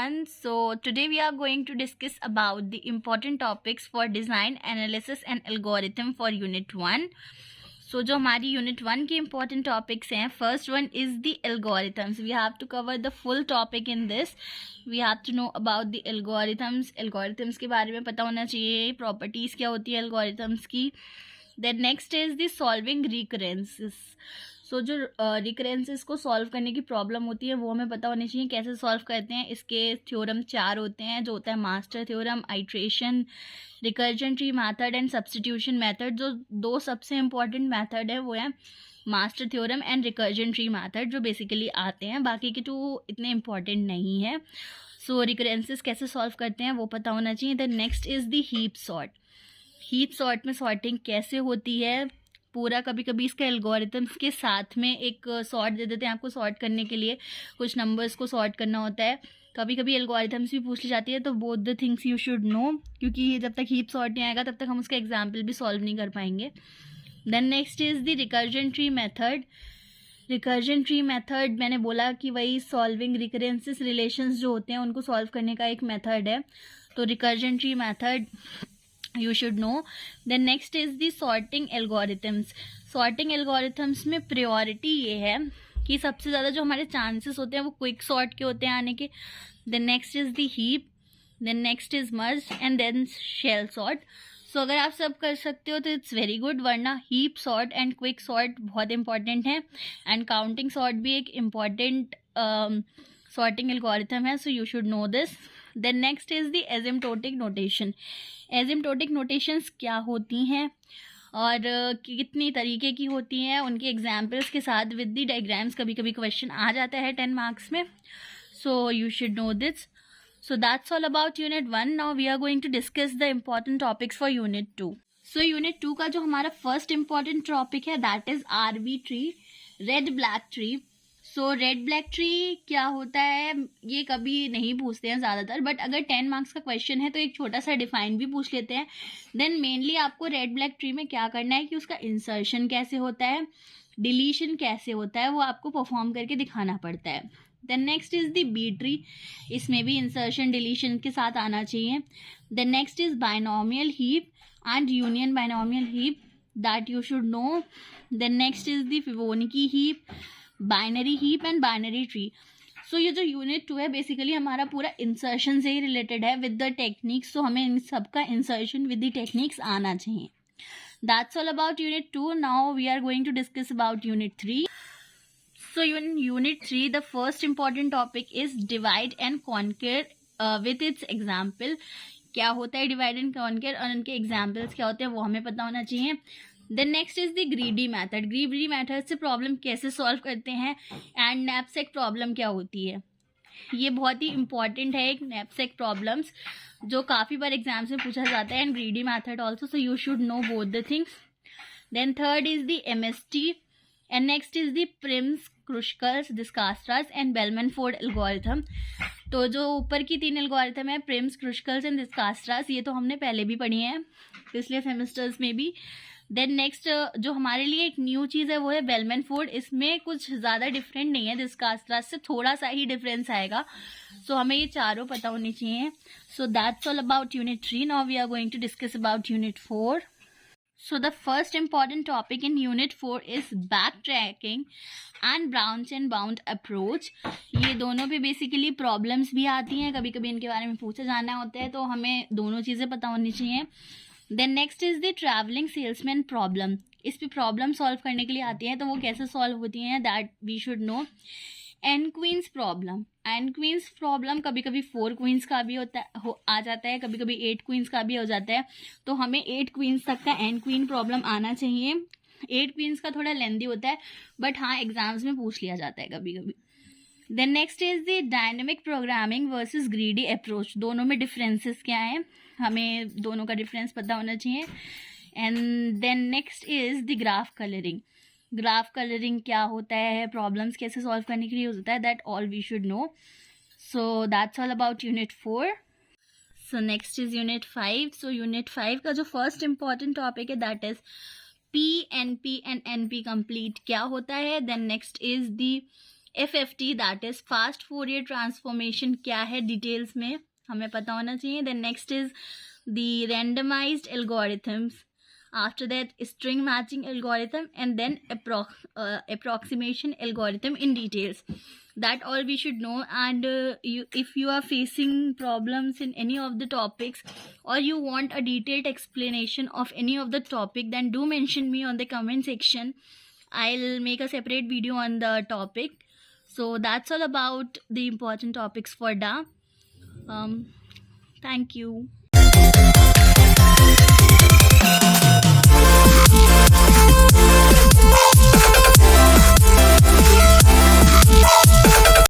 everyone. So today we are going to discuss about the important topics for design, analysis and algorithm for unit 1. So जो हमारी unit 1 के important topics हैं, first one is the algorithms. We have to cover the full topic in this. We have to know about the algorithms. Algorithms के बारे में पता होना चाहिए, properties क्या होती है algorithms की. Then next is the solving recurrences. सो जो रिकरेंसेस को सॉल्व करने की प्रॉब्लम होती है वो हमें पता होनी चाहिए कैसे सॉल्व करते हैं. इसके थ्योरम 4 होते हैं, जो होता है master theorem, iteration, recursion tree method and substitution method. जो दो सबसे इम्पॉर्टेंट मेथड है वो है master theorem and recursion tree method, जो बेसिकली आते हैं. बाकी के तो इतने इम्पॉर्टेंट नहीं है. सो रिकरेंसेस कैसे सॉल्व करते हैं वो पता होना चाहिए. Then next is the heap sort. Heap sort में सॉर्टिंग कैसे होती है पूरा, कभी कभी इसके एल्गोरिथम्स के साथ में एक सॉर्ट दे देते हैं आपको सॉर्ट करने के लिए, कुछ नंबर्स को सॉर्ट करना होता है. कभी कभी एल्गोरिथम्स भी पूछ ली जाती है. तो both the things you should no, क्योंकि जब तक हीप सॉर्ट नहीं आएगा तब तक हम उसका एग्जाम्पल भी सॉल्व नहीं कर पाएंगे. Then next is the recursion tree method. Recursion tree method मैंने बोला कि वही सॉल्विंग रिकरेंसेस रिलेशंस जो होते हैं उनको सॉल्व करने का एक मेथड है. तो recursion tree method you should know. Then next is the sorting algorithms. sorting algorithms में priority ये है कि सबसे ज़्यादा जो हमारे chances होते हैं वो quick sort के होते हैं आने के. Then next is the heap. Then next is merge and then shell sort. So अगर आप सब कर सकते हो तो it's very good, वरना heap sort and quick sort बहुत important है and counting sort भी एक important sorting algorithm है. So you should know this. Then next is the asymptotic notation. Asymptotic notations क्या होती हैं और कितनी तरीके की होती हैं, उनके एग्जाम्पल्स के साथ विद द डायग्राम्स कभी कभी क्वेश्चन आ जाता है 10 मार्क्स में. So you should know this. So that's all about unit 1. Now we are going to discuss the important topics for unit 2. So unit 2 का जो हमारा फर्स्ट इम्पॉर्टेंट टॉपिक है that is RB tree, red black tree. So red black tree क्या होता है ये कभी नहीं पूछते हैं ज़्यादातर, बट अगर 10 मार्क्स का क्वेश्चन है तो एक छोटा सा डिफाइन भी पूछ लेते हैं. देन मेनली आपको रेड ब्लैक ट्री में क्या करना है कि उसका इंसर्शन कैसे होता है, डिलीशन कैसे होता है, वो आपको परफॉर्म करके दिखाना पड़ता है. Then next is the B tree. इसमें भी इंसर्शन डिलीशन के साथ आना चाहिए. Then next is binomial heap and union binomial heap, that you should know. Then next is the Fibonacci heap, binary heap and binary tree. So ये जो unit 2 है basically हमारा पूरा इंसर्शन से ही रिलेटेड है विद द टेक्निक्स. सो हमें इन सबका इंसर्शन विद द टेक्निक्स आना चाहिए. That's all about unit 2. Now we are going to discuss about unit 3. So in unit 3 the first important topic is divide and conquer with its example. क्या होता है divide and conquer और उनके examples क्या होते हैं वो हमें पता होना चाहिए. Then next is the greedy method. Greedy method से प्रॉब्लम कैसे सॉल्व करते हैं एंड नैपसैक प्रॉब्लम क्या होती है. ये बहुत ही इंपॉर्टेंट है एक नैपसैक प्रॉब्लम्स जो काफ़ी बार एग्जाम्स में पूछा जाता है, and greedy method also. So you should know both the things. Then third is the MST and next is the Prim's, Kruskal's, Dijkstra's and Bellman Ford algorithm. तो जो ऊपर की 3 एल्गोरिथम है प्रिम्स, क्रुस्कल्स एंड डिस्कास्ट्रास, ये तो हमने पहले भी पढ़ी हैं पिछले सेमेस्टर्स में भी. देन नेक्स्ट जो हमारे लिए एक न्यू चीज़ है वो है बेलमैन-फोर्ड. इसमें कुछ ज़्यादा डिफरेंट नहीं है, डिस्कास्ट्रास से थोड़ा सा ही डिफरेंस आएगा. सो हमें ये चारों पता होनी चाहिए. So that's all about unit 3. Now we are going to discuss about unit 4. So the first important topic in unit 4 is backtracking and branch and bound approach. ये दोनों पे बेसिकली प्रॉब्लम्स भी आती हैं, कभी कभी इनके बारे में पूछा जाना होता है, तो हमें दोनों चीज़ें पता होनी चाहिए. Then next is the travelling salesman problem. इस पे प्रॉब्लम सॉल्व करने के लिए आती है, तो वो कैसे सॉल्व होती हैं that we should know. N queens problem. N queens problem कभी कभी 4 क्वींस का भी आ जाता है, कभी कभी 8 क्वींस का भी हो जाता है. तो हमें 8 क्वींस तक का एंड क्वीन प्रॉब्लम आना चाहिए. 8 क्वींस का थोड़ा लेंदी होता है, बट हाँ एग्जाम्स में पूछ लिया जाता है कभी कभी. Then next is the dynamic programming versus greedy approach. दोनों में डिफरेंसेस क्या हैं, हमें दोनों का डिफरेंस पता होना चाहिए. And then next is the graph colouring. Graph colouring क्या होता है, प्रॉब्लम्स कैसे सॉल्व करने के लिए होता है, that all we should know. So that's all about unit 4. So next is unit 5. So unit 5 का जो फर्स्ट इंपॉर्टेंट टॉपिक है that is P, NP and NP complete क्या होता है. Then next is the FFT, that is fast Fourier transformation, क्या है details में हमें पता होना चाहिए. Then next is the randomised algorithms, after that string matching algorithm, and then approximation algorithm in details. That all we should know. And if you are facing problems in any of the topics, or you want a detailed explanation of any of the topic, then do mention me on the comment section. I'll make a separate video on the topic. So that's all about the important topics for DA. Thank you.